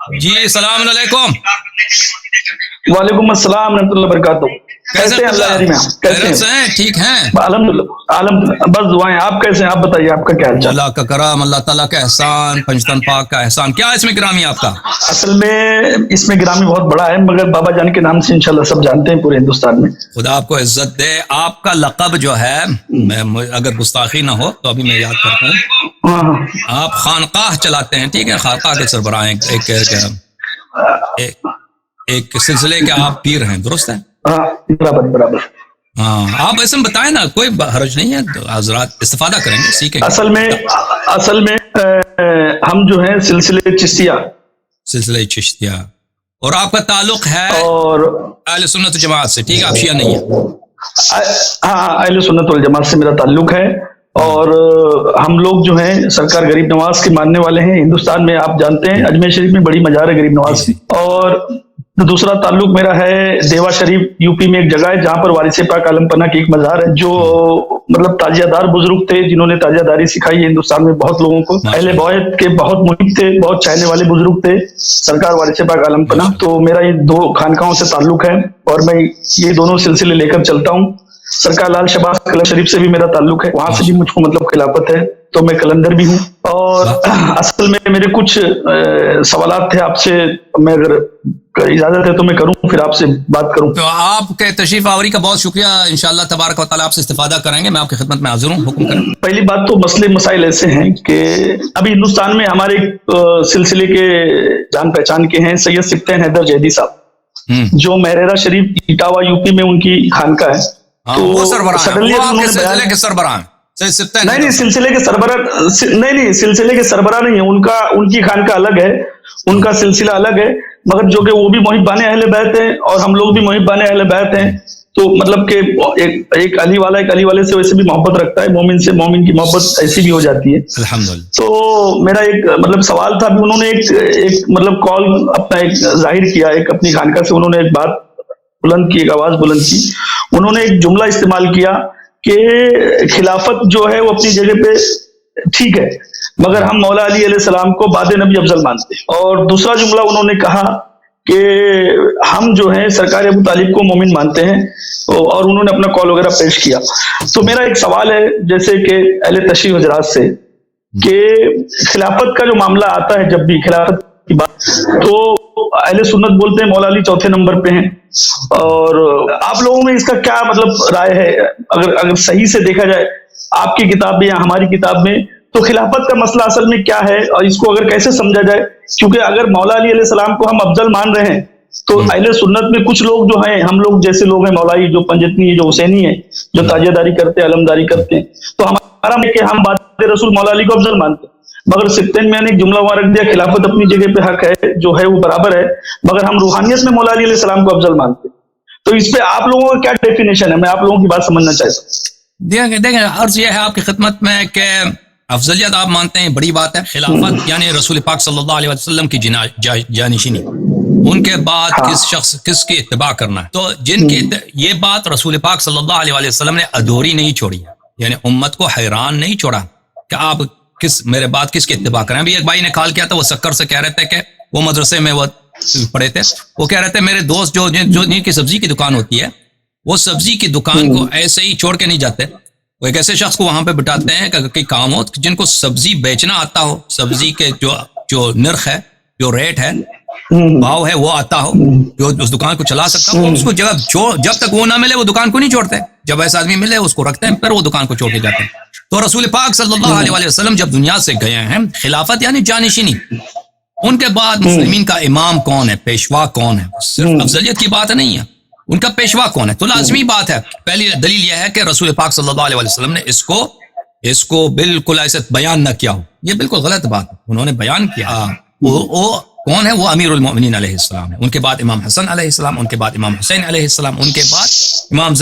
جی السلام علیکم. وعلیکم السلام ورحمۃ اللہ وبرکاتہ. کیسے ہیں اللہ یاری میں آپ؟ کیسے ہیں؟ ٹھیک ہیں الحمدللہ بس دعائیں. آپ کیسے ہیں؟ آپ بتائیے آپ کا کیا حال چال؟ اللہ کا کرم، اللہ تعالیٰ کا احسان، پنجتن پاک کا احسان. کیا اس میں گرامی آپ کا؟ اصل میں اس میں گرامی بہت بڑا ہے، مگر بابا جان کے نام سے انشاءاللہ سب جانتے ہیں پورے ہندوستان میں. خدا آپ کو عزت دے. آپ کا لقب جو ہے، اگر گستاخی نہ ہو تو ابھی میں یاد کرتا ہوں، آپ خانقاہ چلاتے ہیں، ٹھیک ہے؟ خانقاہ کے سربراہ ہیں، ایک سلسلے کے آپ پیر ہیں، درست ہے؟ برابر برابر. ہاں، آپ ایسے بتائیں نا، کوئی حرج نہیں ہے، حضرات استفادہ کریں گے، سیکھیں گے. اصل میں ہم جو ہیں سلسلے سلسلہ چشتیہ، اور آپ کا تعلق ہے اور اہل سنت جماعت سے، ٹھیک ہے؟ آپ شیعہ نہیں ہیں؟ ہاں، اہل سنت والجماعت سے میرا تعلق ہے. اور ہم لوگ جو ہیں سرکار غریب نواز کے ماننے والے ہیں. ہندوستان میں آپ جانتے ہیں اجمیر شریف میں بڑی مزار ہے غریب نواز کی. اور دوسرا تعلق میرا ہے دیوا شریف، یو پی میں ایک جگہ ہے جہاں پر وارث پاک عالم پناہ کی ایک مزار ہے، جو مطلب تاجیہ دار بزرگ تھے جنہوں نے تاجیہ داری سکھائی ہے ہندوستان میں بہت لوگوں کو. اہل بیت کے بہت محب تھے، بہت چاہنے والے بزرگ تھے سرکار وارث پاک عالم پناہ. تو میرا یہ دو خانقاہوں سے تعلق ہے اور میں یہ دونوں سلسلے لے کر چلتا ہوں. سرکار لال شہباز قلعہ شریف سے بھی میرا تعلق ہے، وہاں سے بھی مجھ کو مطلب خلافت ہے، تو میں قلندر بھی ہوں. اور اصل میں میرے کچھ سوالات تھے آپ سے، میں اگر اجازت ہے تو میں کروں، پھر آپ سے بات کروں. تو آپ کے تشریف آوری کا بہت شکریہ. انشاءاللہ تبارک و تعالیٰ آپ سے استفادہ کریں گے. میں آپ کی خدمت میں حاضر ہوں، حکم کریں. پہلی بات تو مسئلے مسائل ایسے ہیں کہ ابھی ہندوستان میں ہمارے سلسلے کے جان پہچان کے ہیں سید سبطین حیدر جیدی صاحب، جو مہریرا شریف اٹاوا یو پی میں ان کی خانقاہ ہے. وہ سربراہ ہیں، وہ آپ کے سلسلے کے سربراہ ہیں. نہیں، سلسلے کے سربراہ نہیں، سلسلے کے سربراہ نہیں ہے. ان کی خانقاہ الگ ہے، ان کا سلسلہ الگ ہے، مگر جو کہ وہ بھی محبان اہل بیت ہیں اور ہم لوگ بھی محبان اہل بیت ہیں. تو مطلب کہ ایک علی والا ایک علی والے سے ویسے بھی محبت رکھتا ہے، مومن سے مومن کی محبت ایسی بھی ہو جاتی ہے. الحمدللہ. تو میرا ایک مطلب سوال تھا، انہوں نے ایک مطلب کال اپنا ایک ظاہر کیا، ایک اپنی خانقاہ سے انہوں نے ایک بات بلند کی، ایک آواز بلند کی. انہوں نے ایک جملہ استعمال کیا کہ خلافت جو ہے وہ اپنی جگہ پہ ٹھیک ہے، مگر ہم مولا علی علیہ السلام کو بعد نبی افضل مانتے ہیں. اور دوسرا جملہ انہوں نے کہا کہ ہم جو ہیں سرکار ابو طالب کو مومن مانتے ہیں، اور انہوں نے اپنا کال وغیرہ پیش کیا. تو میرا ایک سوال ہے جیسے کہ اہل تشریح حضرات سے، کہ خلافت کا جو معاملہ آتا ہے، جب بھی خلافت کی بات، تو اہل سنت بولتے ہیں مولا علی چوتھے نمبر پہ ہیں. اور آپ لوگوں میں اس کا کیا مطلب رائے ہے؟ اگر صحیح سے دیکھا جائے آپ کی کتاب میں یا ہماری کتاب میں، تو خلافت کا مسئلہ اصل میں کیا ہے اور اس کو اگر کیسے سمجھا جائے؟ کیونکہ اگر مولا علی علیہ السلام کو ہم افضل مان رہے ہیں تو اہل سنت میں کچھ لوگ جو ہیں، ہم لوگ جیسے لوگ ہیں، مولائی جو پنجتنی ہے، جو حسینی ہے، جو تاجیہ داری کرتے ہیں، علمداری کرتے ہیں، تو ہمارا کہ ہم بعد رسول مولا علی کو افضل مانتے ہیں. مگر سبطین میں نے ایک جملہ وہاں رکھ دیا، خلافت اپنی جگہ پہ حق ہے، جو ہے وہ برابر ہے، مگر ہم روحانیت میں مولا علی علیہ السلام کو افضل مانتے ہیں. تو اس پہ آپ لوگوں کا کیا ڈیفینیشن ہے؟ میں آپ لوگوں کی بات سمجھنا چاہتا ہوں. دیکھیں، عرض یہ ہے آپ کی خدمت میں کہ افضلیت آپ مانتے ہیں، بڑی بات ہے. خلافت یعنی رسول پاک صلی اللہ علیہ وسلم کی جانشینی، ان کے بعد کس کی اتباع کرنا ہے. تو جن کی یہ بات رسول پاک صلی اللہ علیہ وسلم نے ادھوری نہیں چھوڑی ہے، یعنی امت کو حیران نہیں چھوڑا کہ آپ میرے بعد کس کی اتباع کریں. ابھی ایک بھائی نے کال کیا تھا، وہ سکر سے کہہ رہے تھے کہ وہ مدرسے میں وہ پڑھے تھے، وہ کہہ رہے تھے میرے دوست جو جن کی سبزی کی دکان ہوتی ہے، وہ سبزی کی دکان کو ایسے ہی چھوڑ کے نہیں جاتے. وہ ایک ایسے شخص کو وہاں پہ بٹھاتے ہیں کہ کام ہو، جن کو سبزی بیچنا آتا ہو، سبزی کے جو نرخ ہے، جو ریٹ ہے، بھاؤ ہے، وہ آتا ہو، جو اس دکان کو چلا سکتا ہو. اس کو جب تک وہ نہ ملے وہ دکان کو نہیں چھوڑتے. جب ایسا آدمی ملے اس کو رکھتے ہیں، پھر وہ دکان کو چھوڑ کے جاتے ہیں. تو رسول پاک صلی اللہ علیہ وسلم جب دنیا سے گئے ہیں، خلافت یعنی جانشینی، ان کے بعد مسلمین کا امام کون ہے، پیشوا کون ہے، صرف افضلیت کی بات نہیں ہے، ان کا پیشوا کون ہے. تو لازمی بات ہے، پہلی دلیل یہ ہے کہ رسول پاک صلی اللہ علیہ وسلم نے اس کو بالکل ایسے بیان نہ کیا ہو. یہ بالکل غلط بات ہے، انہوں نے بیان کیا. وہ کون ہے؟ وہ امیر المؤمنین علیہ السلام ہے. ان کے بعد امام حسن علیہ السلام، ان کے بعد امام حسین علیہ السلام، ان کے بعد امام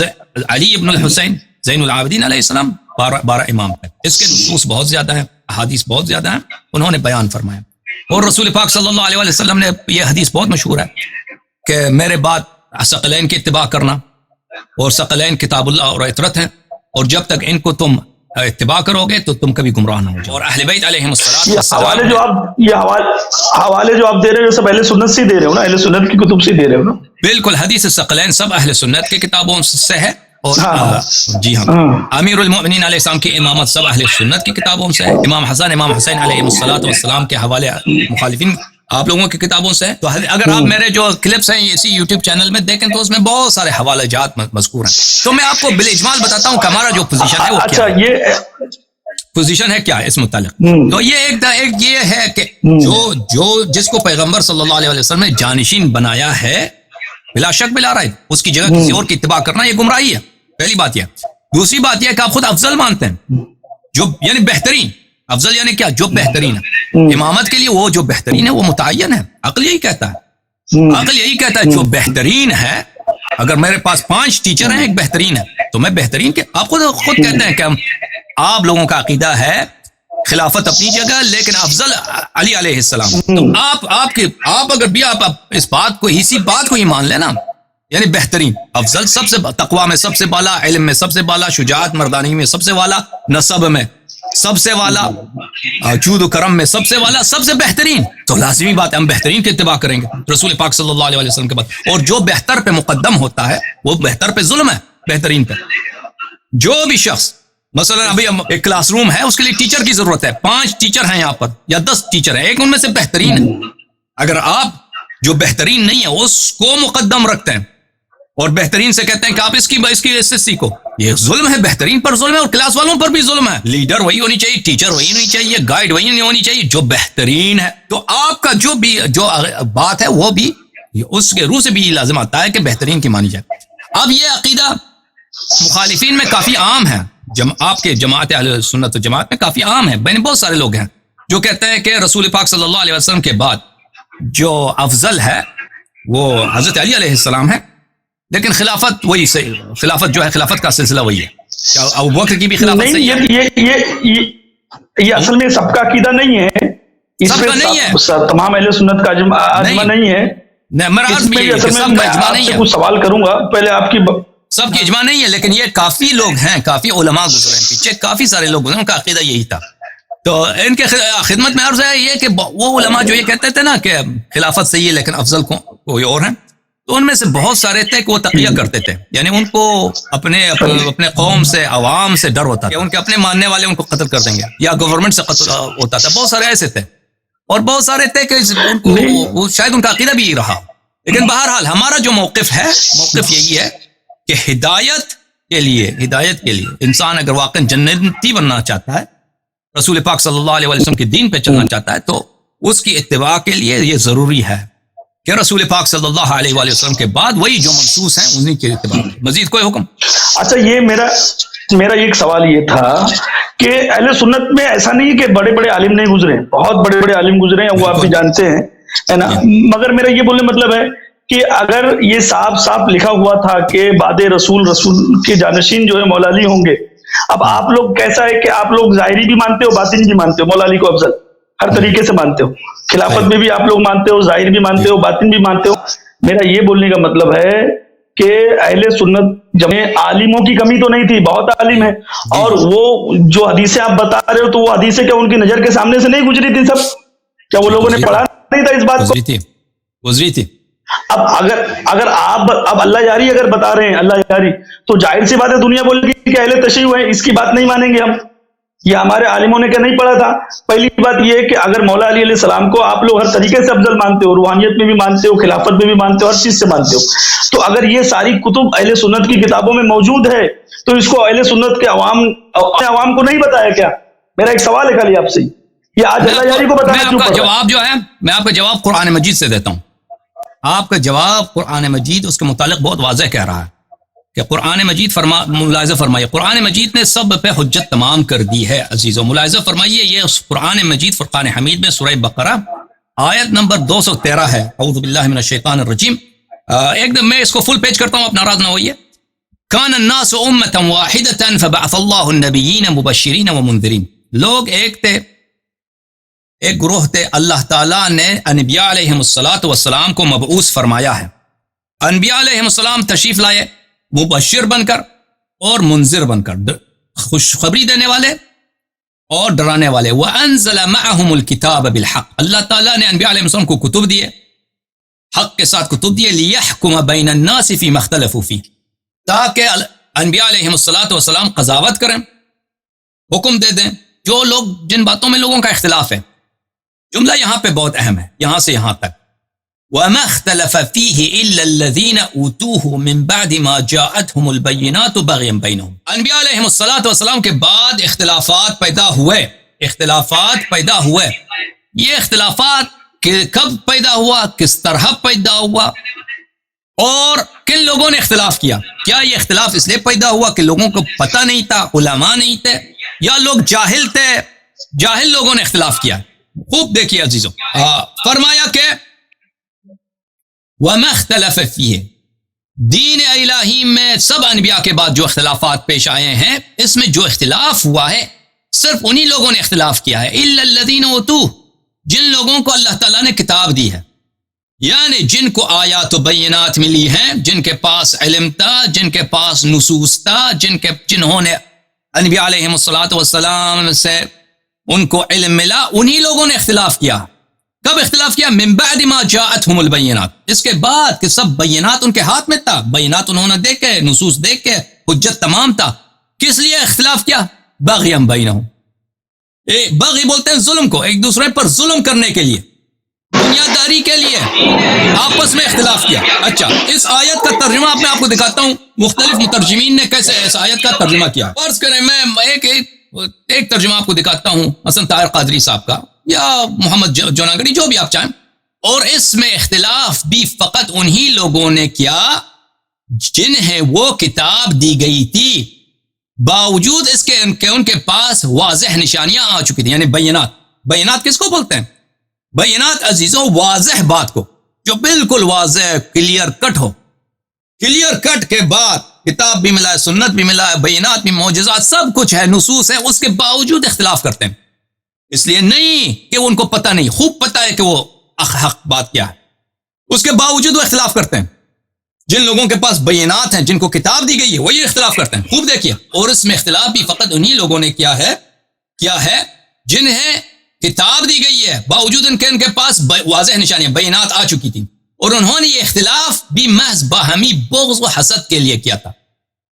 علی ابن الحسین زین العابدین علیہ السلام. 12 امام ہے. اس کے نصوص بہت زیادہ ہیں، احادیث بہت زیادہ ہیں، انہوں نے بیان فرمایا. اور رسول پاک صلی اللہ علیہ وسلم نے یہ حدیث بہت مشہور ہے کہ میرے بعد ثقلین کی اتباع کرنا، اور ثقلین کتاب اللہ اور عطرت ہیں، اور جب تک ان کو تم اتباع کرو گے تو تم کبھی گمراہ نہ ہو جاؤ. اور اہل بیت علیہم الصلوۃ حوالے جو آپ دے رہے ہو سب اہل سنت سے دے رہے ہو نا, اہل سنت کی کتب سے دے رہے ہو نا؟ بالکل, حدیث ثقلین سب اہل سنت کی کتابوں سے ہے. اور جی ہاں, امیر المؤمنین علیہ السلام کی امامت سب اہل سنت کی کتابوں سے ہے. امام حسن امام حسین علیہ الصلوۃ والسلام کے حوالے مخالفین آپ لوگوں کی کتابوں سے ہے. تو اگر آپ میرے جو کلپس ہیں اسی یوٹیوب چینل میں دیکھیں تو اس میں بہت سارے حوالے جات مذکور ہیں. تو میں آپ کو بالاجمال بتاتا ہوں کہ ہمارا جو پوزیشن ہے وہ کیا ہے. یہ پوزیشن ہے کیا ہے اس متعلق. تو یہ ایک یہ ہے کہ جو جس کو پیغمبر صلی اللہ علیہ وسلم نے جانشین بنایا ہے بلا شک بلا رائب, اس کی جگہ کسی اور کی اتباع کرنا یہ گمراہی ہے. پہلی بات یہ. دوسری بات یہ کہ آپ خود افضل مانتے ہیں, جو یعنی بہترین. افضل یعنی کیا؟ جو بہترین ہے. امامت کے لیے وہ جو بہترین ہے وہ متعین ہے. عقل یہی کہتا ہے, عقل یہی کہتا ہے جو بہترین ہے. اگر میرے پاس 5 ٹیچر ہیں, ایک بہترین ہے, تو میں بہترین کے. آپ خود کہتے ہیں کہ آپ لوگوں کا عقیدہ ہے خلافت اپنی جگہ لیکن افضل علی علیہ السلام. تو آپ اگر بھی آپ اس بات کو اسی بات کو ہی مان لینا, یعنی بہترین افضل, سب سے تقوی میں سب سے بالا, علم میں سب سے بالا, شجاعت مردانی میں سب سے والا, نسب میں سب سے والا, جود و کرم میں سب سے والا, سب سے بہترین. تو لازمی بات ہے ہم بہترین کی اتباع کریں گے رسول پاک صلی اللہ علیہ وسلم کے بعد. اور جو بہتر پہ مقدم ہوتا ہے وہ بہتر پہ ظلم ہے بہترین پہ. جو بھی شخص مثلا ابھی ایک کلاس روم ہے, اس کے لیے ٹیچر کی ضرورت ہے. 5 ٹیچر ہیں یہاں پر یا 10 ٹیچر ہیں, ایک ان میں سے بہترین ہے. اگر آپ جو بہترین نہیں ہے اس کو مقدم رکھتے ہیں اور بہترین سے کہتے ہیں کہ آپ اس سے سیکھو, یہ ظلم ہے, بہترین پر ظلم ہے. اور کلاس والوں پر بھی ظلم ہے. لیڈر وہی ہونی چاہیے, ٹیچر وہی ہونی چاہیے, گائیڈ وہی نہیں ہونی چاہیے جو بہترین ہے. تو آپ کا جو بات ہے وہ بھی اس کے روح سے بھی لازم آتا ہے کہ بہترین کی مانی جائے. اب یہ عقیدہ مخالفین میں کافی عام ہے, آپ کے جماعت اہل سنت و جماعت میں کافی عام ہے. بہت سارے لوگ ہیں جو کہتے ہیں کہ رسول پاک صلی اللہ علیہ وسلم کے بعد جو افضل ہے وہ حضرت علی علیہ السلام ہے, لیکن خلافت وہی صحیح, خلافت جو ہے خلافت کا سلسلہ وہی ہے. کیا ابو بکر کی بھی خلافت صحیح ہے؟ یہ اصل میں سب کا عقیدہ نہیں ہے, سب کا نہیں ہے, تمام اہل سنت کا اجماع نہیں ہے. میں کچھ سوال کروں گا پہلے آپ کی. سب کی اجماع نہیں ہے, لیکن یہ کافی لوگ ہیں, کافی علماء گزرے ہیں پیچھے, کافی سارے لوگ گزرے, ان کا عقیدہ یہی تھا. تو ان کے خدمت میں عرض ہے یہ کہ وہ علماء جو یہ کہتے تھے نا کہ خلافت صحیح ہے لیکن افضل کوئی اور ہیں, تو ان میں سے بہت سارے تھے کہ وہ تقیہ کرتے تھے. یعنی ان کو اپنے قوم سے, عوام سے ڈر ہوتا تھا, ان کے اپنے ماننے والے ان کو قتل کر دیں گے یا گورنمنٹ سے قتل ہوتا تھا. بہت سارے ایسے تھے اور بہت سارے تھے کہ ان کو شاید ان کا عقیدہ بھی رہا. لیکن بہرحال ہمارا جو موقف ہے, موقف یہی ہے کہ ہدایت کے لیے انسان اگر واقعا جنتی بننا چاہتا ہے, رسول پاک صلی اللہ علیہ وسلم کے دین پہ چلنا چاہتا ہے, تو اس کی اتباع کے لیے یہ ضروری ہے کہ رسول پاک صلی اللہ علیہ وسلم کے بعد وہی جو منصوص ہیں انہیں کی اتباع. مزید کوئی حکم؟ اچھا, یہ میرا ایک سوال یہ تھا کہ اہل سنت میں ایسا نہیں کہ بڑے بڑے عالم نہیں گزرے, بہت بڑے بڑے عالم گزرے ہیں, وہ آپ بھی جانتے ہیں, ہے نا. مگر میرا یہ بولنے مطلب ہے کہ اگر یہ صاف لکھا ہوا تھا کہ بعد رسول کے جانشین جو ہے مولا علی ہوں گے, اب آپ لوگ کیسا ہے کہ آپ لوگ ظاہری بھی مانتے ہو, باطن بھی مانتے ہو, مولا علی کو افضل ہر طریقے سے مانتے ہو, خلافت میں بھی آپ لوگ مانتے ہو, ظاہر بھی مانتے ہو, باطن بھی مانتے ہو. میرا یہ بولنے کا مطلب ہے کہ اہل سنت جمع عالموں کی کمی تو نہیں تھی, بہت عالم ہے, اور وہ جو حدیثیں آپ بتا رہے ہو تو وہ حدیثیں کیا ان کی نظر کے سامنے سے نہیں گزری تھی سب؟ کیا وہ لوگوں نے پڑھا نہیں تھا اس بات کو؟ گزری تھی. اب اگر آپ اب اللہ جاری اگر بتا رہے ہیں اللہ جاری, تو ظاہر سی بات ہے دنیا بولے گی کہ اہل تشیع ہیں, اس کی بات نہیں مانیں گے ہم, یہ ہمارے عالموں نے کیا نہیں پڑھا تھا. پہلی بات یہ ہے کہ اگر مولا علی علیہ السلام کو آپ لوگ ہر طریقے سے افضل مانتے ہو, روحانیت میں بھی مانتے ہو, خلافت میں بھی مانتے ہو, ہر چیز سے مانتے ہو, تو اگر یہ ساری کتب اہل سنت کی کتابوں میں موجود ہے تو اس کو اہل سنت کے عوام کو نہیں بتایا کیا؟ میرا ایک سوال ہے خالی آپ سے, یہ آج اللہ جاری کو بتانا کیوں پڑ رہا ہے؟ جواب جو ہے میں آپ کا جواب قرآن مجید سے دیتا ہوں. آپ کا جواب قرآن مجید اس کے متعلق بہت واضح کہہ رہا ہے کہ قرآن مجید ملاحظہ فرمائیے, قرآن مجید نے سب پہ حجت تمام کر دی ہے. عزیزو ملاحظہ فرمائیے, یہ قرآن مجید فرقان حمید میں سورہ بقرہ آیت نمبر 213 ہے. اعوذ باللہ من الشیطان الرجیم. ایک دم میں اس کو فل پیج کرتا ہوں, آپ ناراض نہ ہوئیے. کان الناس امۃ واحدۃ فبعث اللہ النبیین مبشرین ومنذرین. لوگ ایک تھے, ایک گروہ تھے, اللہ تعالیٰ نے انبیاء علیہ السلام کو مبعوث فرمایا ہے. انبیاء علیہ السلام تشریف لائے مبشر بن کر اور منذر بن کر, خوشخبری دینے والے اور ڈرانے والے. وَأَنزَلَ مَعَهُمُ الْكِتَابَ بِالْحَقِّ, اللہ تعالیٰ نے انبیاء علیہ السلام کو کتب دیے, حق کے ساتھ کتب دیے. لِيَحْكُمَ بَيْنَ النَّاسِ فِي مَا اخْتَلَفُوا فِيهِ, تاکہ انبیاء علیہ السلام قضاوت کریں, حکم دے دیں جو لوگ جن باتوں میں لوگوں کا اختلاف ہے. جملہ یہاں پہ بہت اہم ہے, یہاں سے یہاں تک. وَمَا اخْتَلَفَ فِيهِ إِلَّا الَّذِينَ أُوتُوهُ مِن بَعْدِ مَا جَاءَتْهُمُ الْبَيِّنَاتُ بَغْيًا بَيْنَهُمْ. انبیاء علیہم السلام کے بعد اختلافات پیدا ہوئے. یہ اختلافات کب پیدا ہوا, کس طرح پیدا ہوا, اور کن لوگوں نے اختلاف کیا. کیا یہ اختلاف اس لیے پیدا ہوا کہ لوگوں کو پتہ نہیں تھا, علماء نہیں تھے, یا لوگ جاہل تھے, جاہل لوگوں نے اختلاف کیا. خوب دیکھیے عزیزوں, فرمایا کہ وَمَا اخْتَلَفَ فِيهِ, دین الہی میں سب انبیاء کے بعد جو اختلافات پیش آئے ہیں, اس میں جو اختلاف ہوا ہے صرف انہی لوگوں نے اختلاف کیا ہے. إِلَّا الَّذِينَ أُوتُوهُ, جن لوگوں کو اللہ تعالیٰ نے کتاب دی ہے, یعنی جن کو آیات و بینات ملی ہیں, جن کے پاس علم تھا, جن کے پاس نصوص تھا, جنہوں نے انبیاء علیہم السلام سے ان کو علم ملا, انہی لوگوں نے اختلاف کیا. کب اختلاف کیا؟ من بعد ما جاءتهم البینات, اس کے بعد کہ سب بینات ان کے ہاتھ میں تھا, بینات انہوں نے دیکھے, نصوص دیکھ کے, حجت تمام تھا. کس لیے اختلاف کیا؟ بغیا بینہم, بغی بولتے ہیں ظلم کو, ایک دوسرے پر ظلم کرنے کے لیے, دنیا داری کے لیے آپس میں اختلاف کیا. اچھا, اس آیت کا ترجمہ میں آپ کو دکھاتا ہوں, مختلف مترجمین نے کیسے اس آیت کا ترجمہ کیا. فرض کریں میں ایک ترجمہ آپ کو دکھاتا ہوں, حسن طاہر قادری صاحب کا یا محمد جوناگڑی, جو بھی آپ چاہیں. اور اس میں اختلاف بھی فقط انہی لوگوں نے کیا جنہیں وہ کتاب دی گئی تھی, باوجود اس کے ان کے پاس واضح نشانیاں آ چکی تھیں. یعنی بینات, بینات کس کو بولتے ہیں؟ بینات عزیزوں واضح بات کو, جو بالکل واضح کلیئر کٹ ہو. کلیئر کٹ کے بعد کتاب بھی ملا ہے, سنت بھی ملا ہے, بینات بھی, معجزات, سب کچھ ہے, نصوص ہے, اس کے باوجود اختلاف کرتے ہیں. اس لیے نہیں کہ ان کو پتہ نہیں, خوب پتہ ہے کہ وہ حق بات کیا ہے, اس کے باوجود وہ اختلاف کرتے ہیں. جن لوگوں کے پاس بینات ہیں, جن کو کتاب دی گئی ہے, وہ یہ اختلاف کرتے ہیں. خوب دیکھیے, اور اس میں اختلاف بھی فقط انہی لوگوں نے کیا ہے جنہیں کتاب دی گئی ہے, باوجود ان کے پاس واضح نشانیاں, بینات آ چکی تھی. اور انہوں نے یہ اختلاف بھی محض باہمی بغض و حسد کے لیے کیا تھا.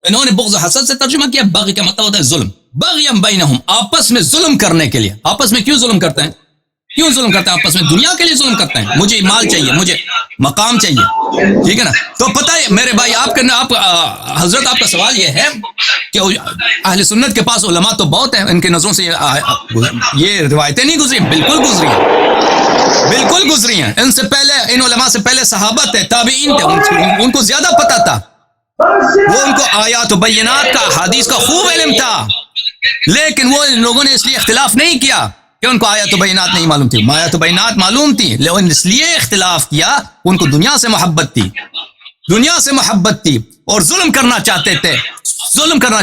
انہوں نے بغض و حسد سے ترجمہ کیا. بغی کا مطلب ہوتا ہے ظلم, بغیم بینہم, آپس میں ظلم کرنے کے لیے. آپس میں کیوں ظلم کرتے ہیں؟ آپس میں دنیا کے لیے ظلم کرتے ہیں. مجھے مال چاہیے, مجھے مقام چاہیے, ٹھیک ہے نا. تو پتہ ہے میرے بھائی, حضرت آپ کا سوال یہ ہے کہ اہل سنت کے پاس علماء تو بہت ہیں, ان کی نظروں سے یہ روایتیں نہیں گزری, بالکل گزری ہیں. ان سے پہلے, ان علماء سے پہلے صحابہ تھے, تابعین تھے, ان کو زیادہ پتہ تھا. وہ ان کو آیات و بینات کا, حدیث کا خوب علم تھا, لیکن وہ لوگوں نے اس لیے اختلاف نہیں کیا کہ ان کو آیات و بینات نہیں معلوم تھی. آیات و بینات معلوم تھی, لیکن اس لیے اختلاف کیا, ان کو دنیا سے محبت تھی, اور ظلم کرنا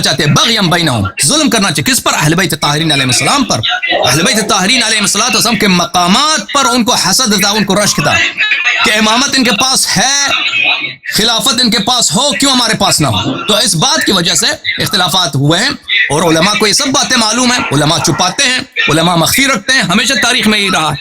چاہتے. بغیم بینہم, ظلم کرنا چاہتے. کس پر؟ اہل بیت طاہرین علیہ السلام پر. اہل بیت طاہرین علیہ السلام کے مقامات پر ان کو حسد تھا, ان کو رشک تھا کہ امامت ان کے پاس ہے, خلافت ان کے پاس ہو, کیوں ہمارے پاس نہ ہو. تو اس بات کی وجہ سے اختلافات ہوئے ہیں, اور علماء کو یہ سب باتیں معلوم ہیں. علماء چھپاتے ہیں, علماء مخفی رکھتے ہیں, ہمیشہ تاریخ میں ہی رہا.